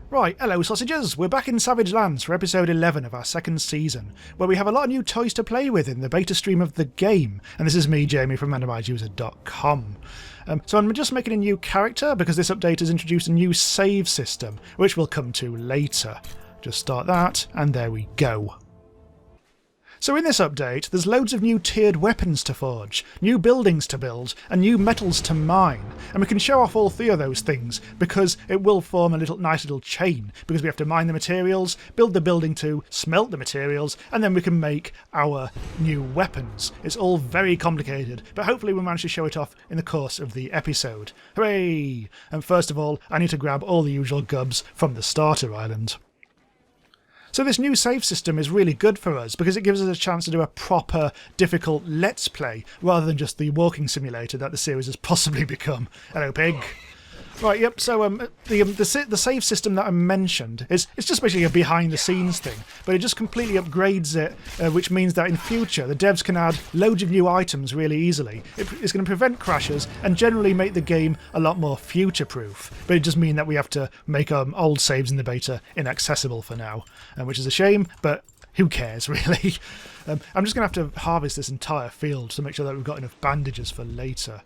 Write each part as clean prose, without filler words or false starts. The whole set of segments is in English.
Right, hello sausages, we're back in Savage Lands for episode 11 of our second season, where we have a lot of new toys to play with in the beta stream of the game, and this is me, Jamie, from randomizeuser.com. So I'm just making a new character because this update has introduced a new save system, which we'll come to later. Just start that, and there we go. So in this update, there's loads of new tiered weapons to forge, new buildings to build, and new metals to mine. And we can show off all three of those things, because it will form a nice little chain, because we have to mine the materials, build the building to smelt the materials, and then we can make our new weapons. It's all very complicated, but hopefully we'll manage to show it off in the course of the episode. Hooray! And first of all, I need to grab all the usual gubs from the starter island. So this new save system is really good for us because it gives us a chance to do a proper, difficult Let's Play rather than just the walking simulator that the series has possibly become. Hello, pig. Right, yep, so the save system that I mentioned, it's just basically a behind-the-scenes thing, but it just completely upgrades it, which means that in future the devs can add loads of new items really easily. It's going to prevent crashes and generally make the game a lot more future-proof, but it does mean that we have to make old saves in the beta inaccessible for now, which is a shame, but who cares, really? I'm just going to have to harvest this entire field to make sure that we've got enough bandages for later.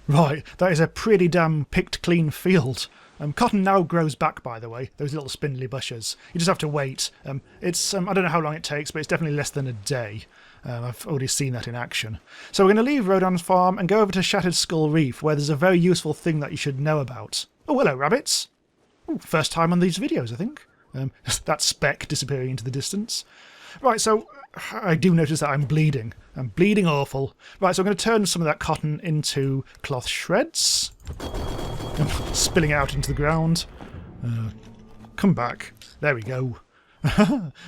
Right, that is a pretty damn picked clean field. Cotton now grows back, by the way, those little spindly bushes. You just have to wait. I don't know how long it takes, but it's definitely less than a day. I've already seen that in action. So we're going to leave Rodon's farm and go over to Shattered Skull Reef, where there's a very useful thing that you should know about. Oh, hello, rabbits. Ooh, first time on these videos, I think. That speck disappearing into the distance. Right, so I do notice that I'm bleeding. I'm bleeding awful. Right, so I'm going to turn some of that cotton into cloth shreds. I'm spilling it out into the ground. Come back. There we go.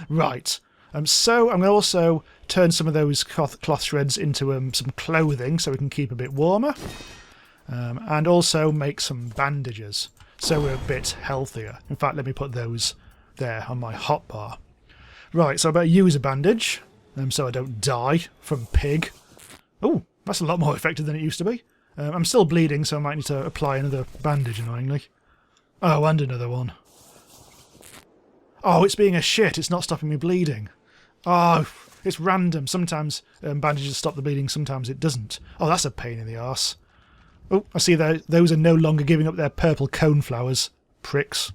Right. So I'm going to also turn some of those cloth shreds into some clothing so we can keep a bit warmer. And also make some bandages so we're a bit healthier. In fact, let me put those there on my hotbar. Right, so I better use a bandage, so I don't die from pig. Oh, that's a lot more effective than it used to be. I'm still bleeding, so I might need to apply another bandage, annoyingly. Oh, and another one. Oh, it's being a shit, it's not stopping me bleeding. Oh, it's random. Sometimes bandages stop the bleeding, sometimes it doesn't. Oh, that's a pain in the arse. Oh, I see those are no longer giving up their purple cone flowers. Pricks.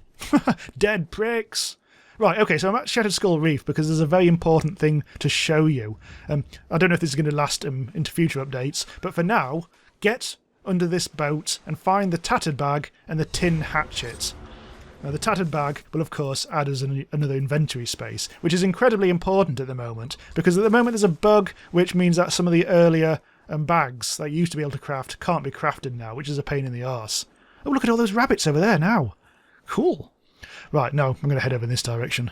Dead pricks. Right, okay, so I'm at Shattered Skull Reef because there's a very important thing to show you. I don't know if this is going to last into future updates, but for now, get under this boat and find the tattered bag and the tin hatchet. Now, the tattered bag will, of course, add us another inventory space, which is incredibly important at the moment, because at the moment there's a bug which means that some of the earlier bags that you used to be able to craft can't be crafted now, which is a pain in the arse. Oh, look at all those rabbits over there now. Cool. Right, no, I'm going to head over in this direction.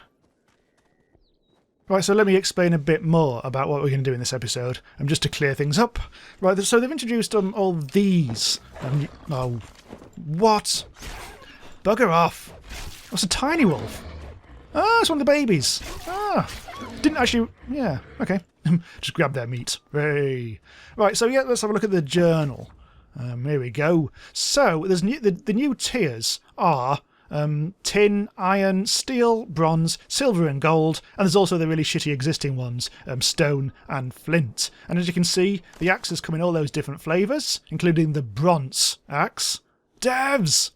Right, so let me explain a bit more about what we're going to do in this episode, just to clear things up. Right, so they've introduced all these. Oh, what? Bugger off. That's a tiny wolf. Ah, it's one of the babies. Ah, didn't actually... Yeah, okay. Just grab their meat. Hey. Right, so yeah, let's have a look at the journal. Here we go. So, there's the new tiers are... tin, iron, steel, bronze, silver and gold, and there's also the really shitty existing ones, stone and flint. And as you can see, the axes come in all those different flavours, including the bronze axe. Devs!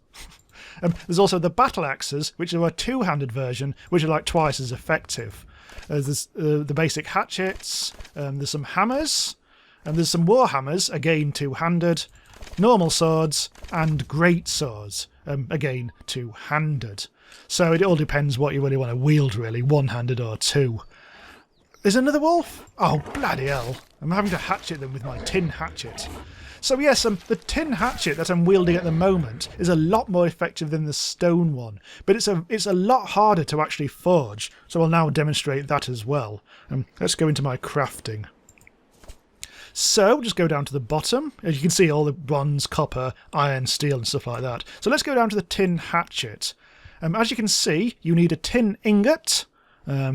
There's also the battle axes, which are a two-handed version, which are like twice as effective. There's the basic hatchets, there's some hammers, and there's some war hammers, again two-handed, normal swords, and great swords. Again, two-handed. So it all depends what you really want to wield, really, one-handed or two. There's another wolf? Oh, bloody hell. I'm having to hatchet them with my tin hatchet. So yes, the tin hatchet that I'm wielding at the moment is a lot more effective than the stone one, but it's a lot harder to actually forge, so I'll now demonstrate that as well. Let's go into my crafting. So, just go down to the bottom. As you can see, all the bronze, copper, iron, steel and stuff like that. So let's go down to the tin hatchet. As you can see, you need a tin ingot,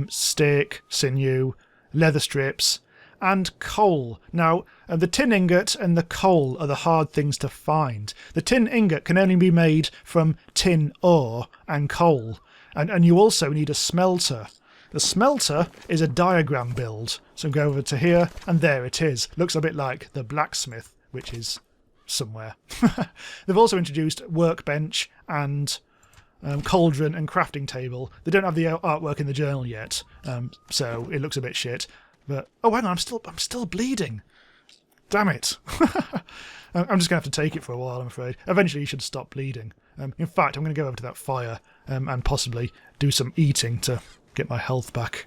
stick, sinew, leather strips, and coal. Now, the tin ingot and the coal are the hard things to find. The tin ingot can only be made from tin ore and coal. And you also need a smelter. The smelter is a diagram build. So go over to here, and there it is. Looks a bit like the blacksmith, which is somewhere. They've also introduced workbench and cauldron and crafting table. They don't have the artwork in the journal yet, so it looks a bit shit. But oh, hang on, I'm still bleeding. Damn it! I'm just gonna have to take it for a while, I'm afraid. Eventually, you should stop bleeding. In fact, I'm gonna go over to that fire and possibly do some eating to get my health back.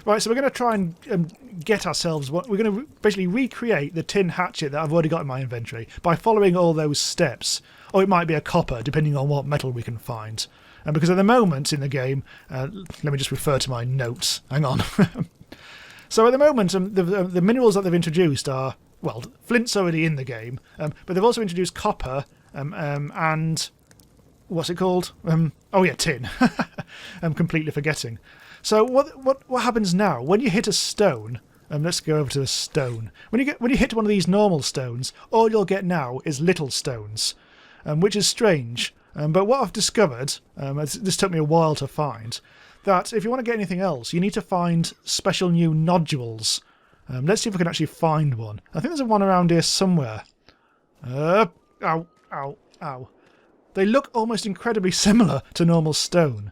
Right, so we're going to try and get ourselves... We're going to basically recreate the tin hatchet that I've already got in my inventory by following all those steps. Or it might be a copper, depending on what metal we can find. And because at the moment in the game... let me just refer to my notes. Hang on. So at the moment, the minerals that they've introduced are... Well, flint's already in the game, but they've also introduced copper and... What's it called? Oh yeah, tin. I'm completely forgetting. So what happens now when you hit a stone? Let's go over to the stone. When you hit one of these normal stones, all you'll get now is little stones, which is strange. But what I've discovered, this took me a while to find, that if you want to get anything else, you need to find special new nodules. Let's see if we can actually find one. I think there's one around here somewhere. Ow, ow, ow. They look almost incredibly similar to normal stone.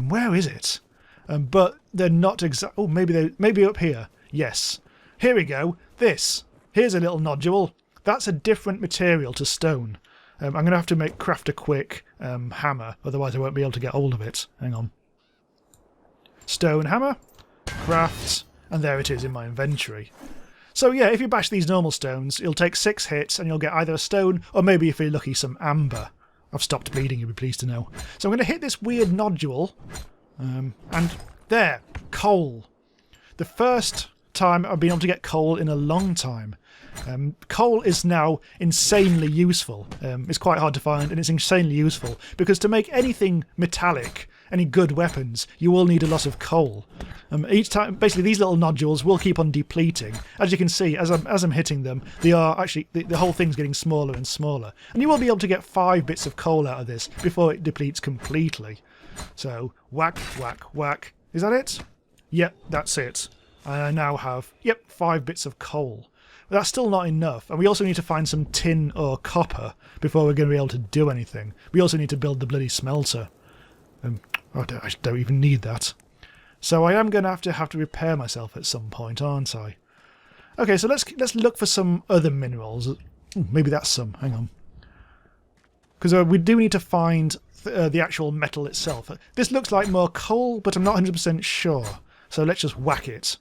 Where is it? But they're not exact. Oh, maybe up here. Yes. Here we go. Here's a little nodule. That's a different material to stone. I'm going to have to craft a quick hammer, otherwise I won't be able to get hold of it. Hang on. Stone hammer. Craft. And there it is in my inventory. So yeah, if you bash these normal stones, you'll take 6 hits and you'll get either a stone or maybe, if you're lucky, some amber. I've stopped bleeding, you'll be pleased to know. So I'm going to hit this weird nodule. And there, coal. The first time I've been able to get coal in a long time. Coal is now insanely useful. It's quite hard to find and it's insanely useful because to make anything metallic, any good weapons, you will need a lot of coal. Each time, basically these little nodules will keep on depleting. As you can see, as I'm hitting them, they are actually, the whole thing's getting smaller and smaller. And you will be able to get 5 bits of coal out of this before it depletes completely. So, whack, whack, whack. Is that it? Yep, that's it. I now have, 5 bits of coal. But that's still not enough, and we also need to find some tin or copper before we're going to be able to do anything. We also need to build the bloody smelter. I don't even need that. So I am going to have to repair myself at some point, aren't I? Okay, so let's look for some other minerals. Ooh, maybe that's some. Hang on. Because we do need to find the actual metal itself. This looks like more coal, but I'm not 100% sure. So let's just whack it.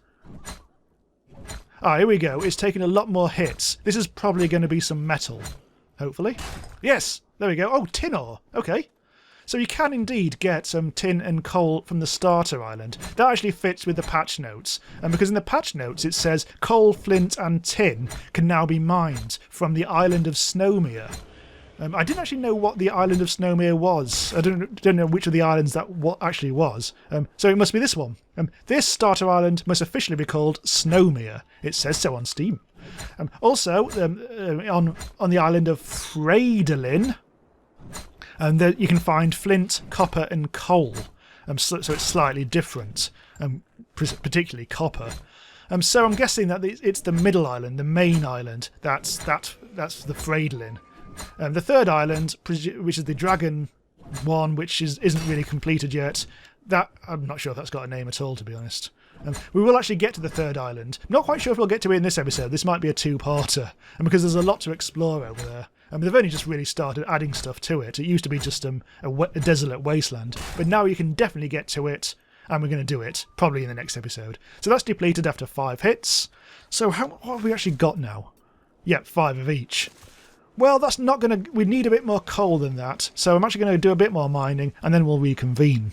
Ah, here we go. It's taking a lot more hits. This is probably going to be some metal. Hopefully. Yes! There we go. Oh, tin ore. Okay. So you can indeed get some tin and coal from the starter island. That actually fits with the patch notes. And because in the patch notes it says coal, flint and tin can now be mined from the island of Snowmere. I didn't actually know what the island of Snowmere was. I don't know which of the islands that actually was. So it must be this one. This starter island must officially be called Snowmere. It says so on Steam. Also, on the island of Freydolin, and you can find flint, copper and coal. So it's slightly different, particularly copper. So I'm guessing that it's the middle island, the main island. That's the Freydolin. The third island, which is the dragon one, which isn't really completed yet, that I'm not sure if that's got a name at all, to be honest. We will actually get to the third island. I'm not quite sure if we'll get to it in this episode. This might be a 2-parter, and because there's a lot to explore over there. They've only just really started adding stuff to it. It used to be just a desolate wasteland, but now you can definitely get to it, and we're going to do it, probably in the next episode. So that's depleted after 5 hits. So what have we actually got now? Yep, 5 of each. Well, that's not going to... We need a bit more coal than that, so I'm actually going to do a bit more mining, and then we'll reconvene.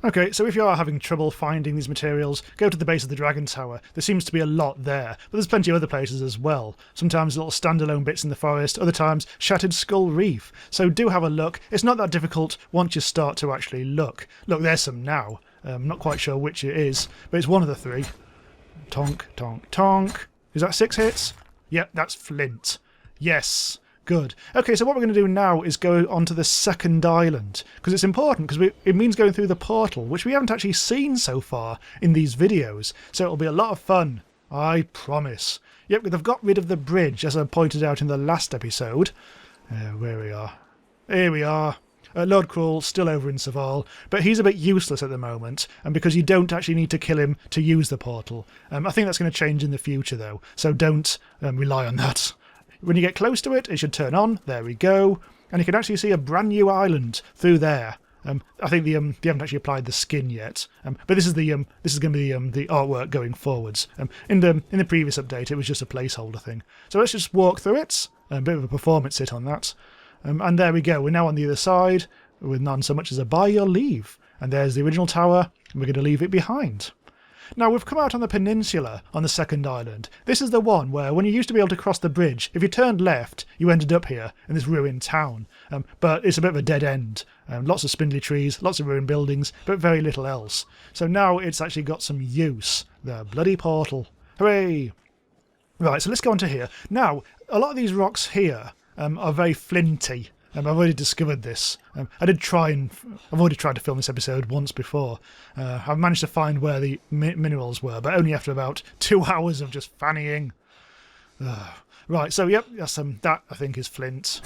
Okay, so if you are having trouble finding these materials, go to the base of the Dragon Tower. There seems to be a lot there, but there's plenty of other places as well. Sometimes little standalone bits in the forest, other times Shattered Skull Reef. So do have a look. It's not that difficult once you start to actually look. Look, there's some now. I'm not quite sure which it is, but it's one of the 3. Tonk, tonk, tonk. Is that 6 hits? Yep, that's flint. Yes. Good. Okay, so what we're going to do now is go onto the second island, because it's important, because it means going through the portal, which we haven't actually seen so far in these videos. So it'll be a lot of fun, I promise. Yep, they've got rid of the bridge, as I pointed out in the last episode. Where we are. Here we are. Lord Cruel, still over in Saval, but he's a bit useless at the moment, and because you don't actually need to kill him to use the portal. I think that's going to change in the future, though, so don't rely on that. When you get close to it, it should turn on. There we go. And you can actually see a brand new island through there. I think they haven't actually applied the skin yet, but this is going to be the artwork going forwards. In the previous update, it was just a placeholder thing. So let's just walk through it. A bit of a performance hit on that. And there we go. We're now on the other side with none so much as a buy your leave. And there's the original tower, and we're going to leave it behind. Now, we've come out on the peninsula on the second island. This is the one where, when you used to be able to cross the bridge, if you turned left, you ended up here in this ruined town. But it's a bit of a dead end. Lots of spindly trees, lots of ruined buildings, but very little else. So now it's actually got some use. The bloody portal. Hooray! Right, so let's go on to here. Now, a lot of these rocks here are very flinty. I've already discovered this. I've already tried to film this episode once before. I've managed to find where the minerals were, but only after about 2 hours of just fannying. Right, so yep, that I think is flint.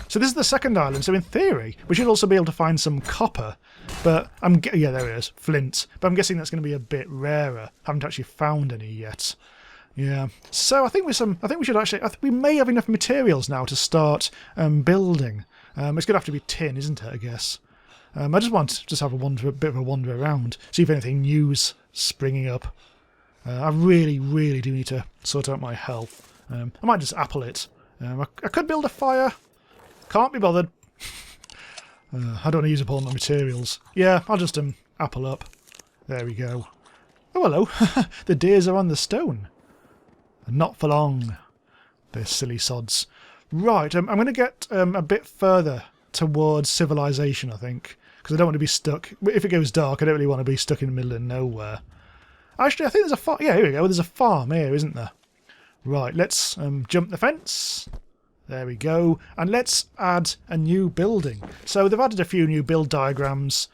So this is the second island, so in theory we should also be able to find some copper, but yeah, there it is, flint. But I'm guessing that's going to be a bit rarer. Haven't actually found any yet. Yeah, so I think we may have enough materials now to start building. It's going to have to be tin, isn't it, I guess? I just want to have a bit of a wander around, see if anything new's springing up. I really, really do need to sort out my health. I might just apple it. I could build a fire. Can't be bothered. I don't want to use up all my materials. Yeah, I'll just apple up. There we go. Oh, hello. The deers are on the stone. Not for long. They're silly sods. Right, I'm going to get a bit further towards civilization, I think, because I don't want to be stuck. If it goes dark, I don't really want to be stuck in the middle of nowhere. Actually, I think there's a farm. Yeah, here we go. There's a farm here, isn't there? Right, let's jump the fence. There we go. And let's add a new building. So they've added a few new build diagrams.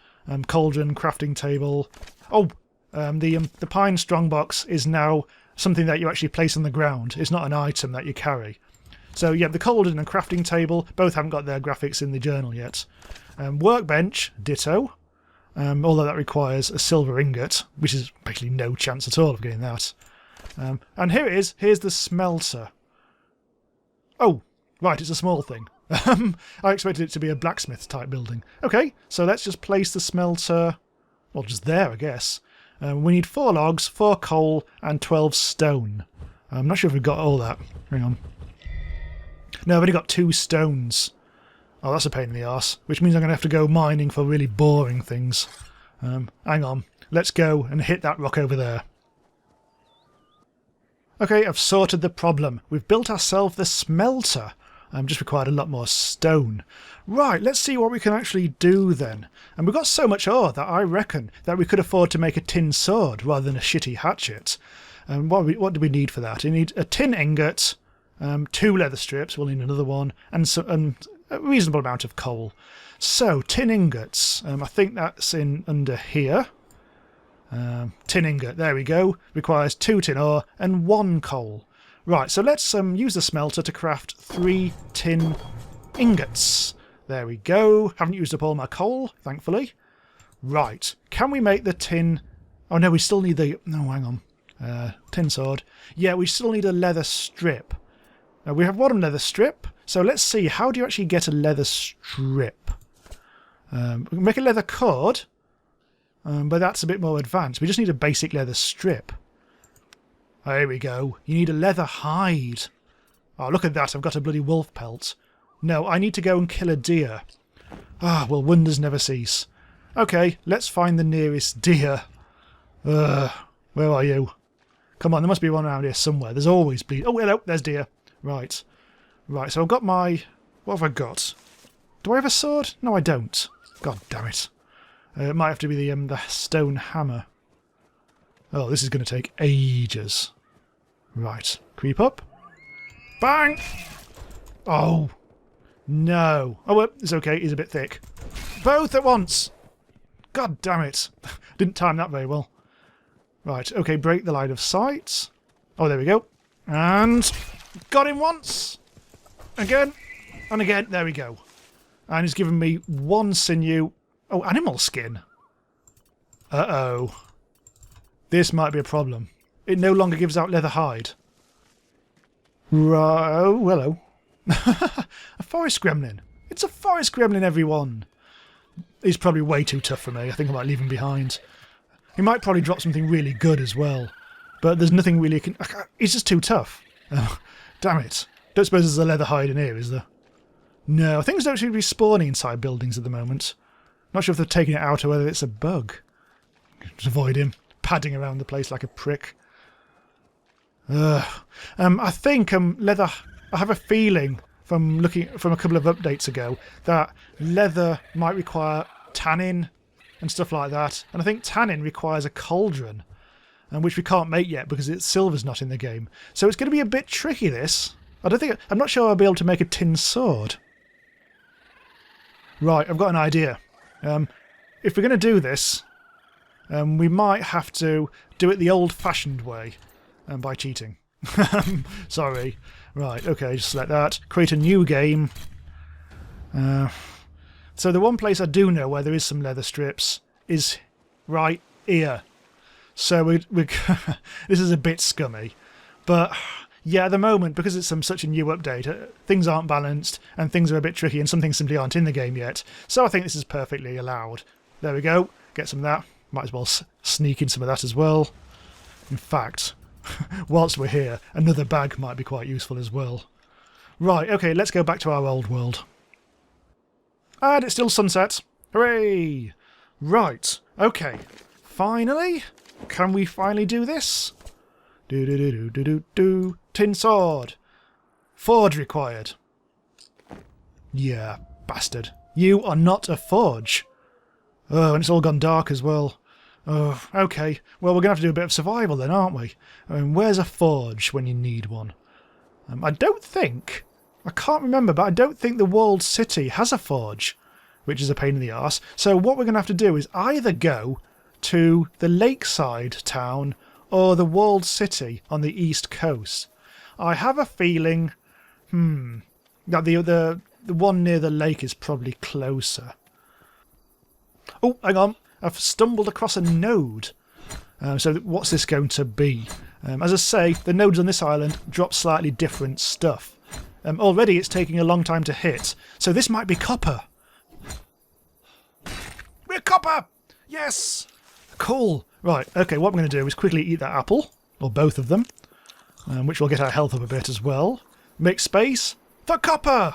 Cauldron, crafting table. Oh, the pine strongbox is now something that you actually place on the ground. It's not an item that you carry. So yeah, the cauldron and crafting table both haven't got their graphics in the journal yet. Workbench, ditto. Although that requires a silver ingot, which is basically no chance at all of getting that. And here it is. Here's the smelter. Oh, right, it's a small thing. I expected it to be a blacksmith type building. Okay, so let's just place the smelter, well, just there, I guess. We need 4 logs, 4 coal, and 12 stone. I'm not sure if we've got all that. Hang on. No, I've only got 2 stones. Oh, that's a pain in the arse, which means I'm going to have to go mining for really boring things. Hang on. Let's go and hit that rock over there. Okay, I've sorted the problem. We've built ourselves the smelter. Just required a lot more stone. Right, let's see what we can actually do then. And we've got so much ore that I reckon that we could afford to make a tin sword rather than a shitty hatchet. What do we need for that? We need a tin ingot, 2 leather strips, we'll need another one, and a reasonable amount of coal. So, tin ingots, I think that's in under here. Tin ingot, there we go. Requires 2 tin ore and 1 coal. Right, so let's use the smelter to craft 3 tin ingots. There we go. Haven't used up all my coal, thankfully. Right, can we make the tin... Oh no, we still need the... No, hang on. Tin sword. Yeah, we still need a leather strip. We have 1 leather strip, so let's see, how do you actually get a leather strip? We can make a leather cord, but that's a bit more advanced. We just need a basic leather strip. There we go. You need a leather hide. Oh, look at that. I've got a bloody wolf pelt. No, I need to go and kill a deer. Ah, well, wonders never cease. Okay, let's find the nearest deer. Where are you? Come on, there must be one around here somewhere. There's always bleed. Oh, hello, there's deer. Right. Right, so I've got my... What have I got? Do I have a sword? No, I don't. God damn it. It might have to be the stone hammer. Oh, this is going to take ages. Right. Creep up. Bang! Oh. No. Oh, well, it's okay. He's a bit thick. Both at once! God damn it. Didn't time that very well. Right. Okay, break the line of sight. Oh, there we go. And got him once. Again. And again. There we go. And he's given me one sinew. Oh, animal skin. Uh-oh. This might be a problem. It no longer gives out leather hide. Right. Oh, hello. A forest gremlin. It's a forest gremlin, everyone. He's probably way too tough for me. I think I might leave him behind. He might probably drop something really good as well. But there's nothing really... He's just too tough. Oh, damn it. Don't suppose there's a leather hide in here, is there? No, things don't seem to be spawning inside buildings at the moment. Not sure if they're taking it out or whether it's a bug. Just avoid him. Padding around the place like a prick. I think leather... I have a feeling from looking from a couple of updates ago that leather might require tanning and stuff like that. And I think tanning requires a cauldron, which we can't make yet because silver's not in the game. So it's going to be a bit tricky, this. I'm not sure I'll be able to make a tin sword. Right, I've got an idea. If we're going to do this, we might have to do it the old-fashioned way by cheating. Sorry. Right, okay, just select that. Create a new game. So the one place I do know where there is some leather strips is right here. So we this is a bit scummy. But yeah, at the moment, because it's such a new update, things aren't balanced and things are a bit tricky and some things simply aren't in the game yet. So I think this is perfectly allowed. There we go. Get some of that. Might as well sneak in some of that as well. In fact... whilst we're here, another bag might be quite useful as well. Right, okay, let's go back to our old world. And it's still sunset. Hooray! Right, okay. Finally? Can we finally do this? Do. Tin sword. Forge required. Yeah, bastard. You are not a forge. Oh, and it's all gone dark as well. Oh, okay. Well, we're going to have to do a bit of survival then, aren't we? I mean, where's a forge when you need one? I can't remember, but I don't think the walled city has a forge, which is a pain in the arse. So what we're going to have to do is either go to the lakeside town or the walled city on the east coast. I have a feeling, that the one near the lake is probably closer. Oh, hang on. I've stumbled across a node. So what's this going to be? As I say, the nodes on this island drop slightly different stuff. Already it's taking a long time to hit, so this might be copper. We're copper! Yes! Cool. Right, okay, what I'm going to do is quickly eat that apple, or both of them, which will get our health up a bit as well. Make space for copper!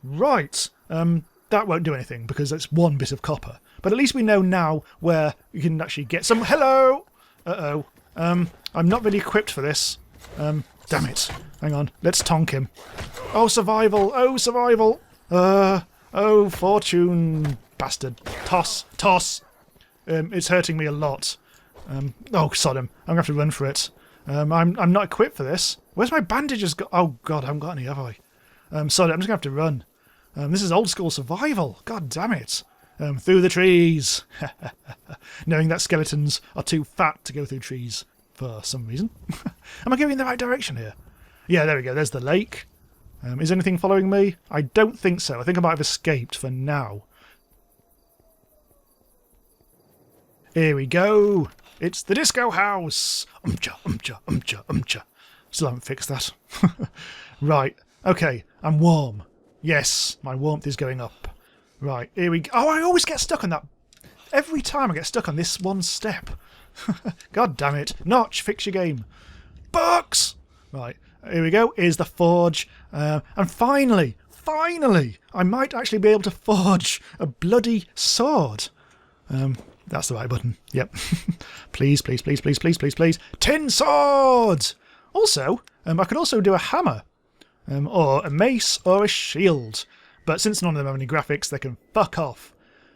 Right, that won't do anything because it's one bit of copper. But at least we know now where we can actually get some... Hello! Uh-oh. I'm not really equipped for this. Damn it. Hang on. Let's tonk him. Oh, survival! Oh, survival! Oh, fortune, bastard. Toss! Toss! It's hurting me a lot. Oh, sod him. I'm going to have to run for it. I'm not equipped for this. Where's my bandages? Oh, God, I haven't got any, have I? Sorry, I'm just going to have to run. This is old school survival. God damn it. Through the trees. Knowing that skeletons are too fat to go through trees for some reason. Am I going in the right direction here? Yeah, there we go. There's the lake. Is anything following me? I don't think so. I think I might have escaped for now. Here we go. It's the disco house. Umcha. Still haven't fixed that. Right. Okay. I'm warm. Yes, my warmth is going up. Right, here we go. Oh, I always get stuck on that. Every time I get stuck on this one step. God damn it. Notch, fix your game. Books! Right, here we go. Here's the forge. And finally, I might actually be able to forge a bloody sword. That's the right button. Yep. Please. Tin sword! Also, I could also do a hammer. Or a mace or a shield. But since none of them have any graphics, they can fuck off.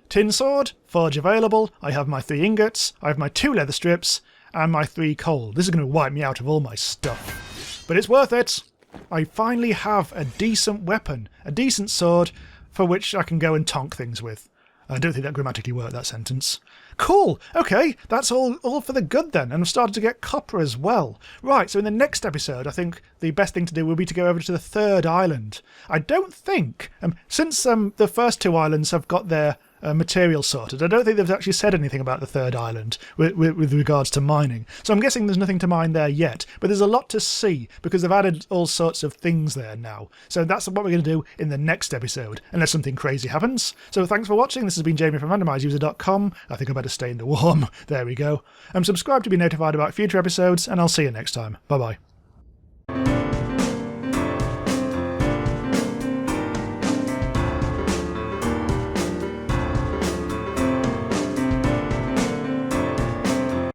Tin sword, forge available, I have my 3 ingots, I have my 2 leather strips, and my 3 coal. This is going to wipe me out of all my stuff. But it's worth it. I finally have a decent weapon, a decent sword, for which I can go and tonk things with. I don't think that grammatically worked, that sentence. Cool! Okay, that's all for the good then, and I've started to get copper as well. Right, so in the next episode, I think the best thing to do will be to go over to the 3rd island. I don't think, since the first 2 islands have got their material sorted, I don't think they've actually said anything about the 3rd island with regards to mining. So I'm guessing there's nothing to mine there yet, but there's a lot to see because they've added all sorts of things there now. So that's what we're going to do in the next episode, unless something crazy happens. So thanks for watching. This has been Jamie from randomizeuser.com. I think I better stay in the warm. There we go. Subscribe to be notified about future episodes, and I'll see you next time. Bye bye.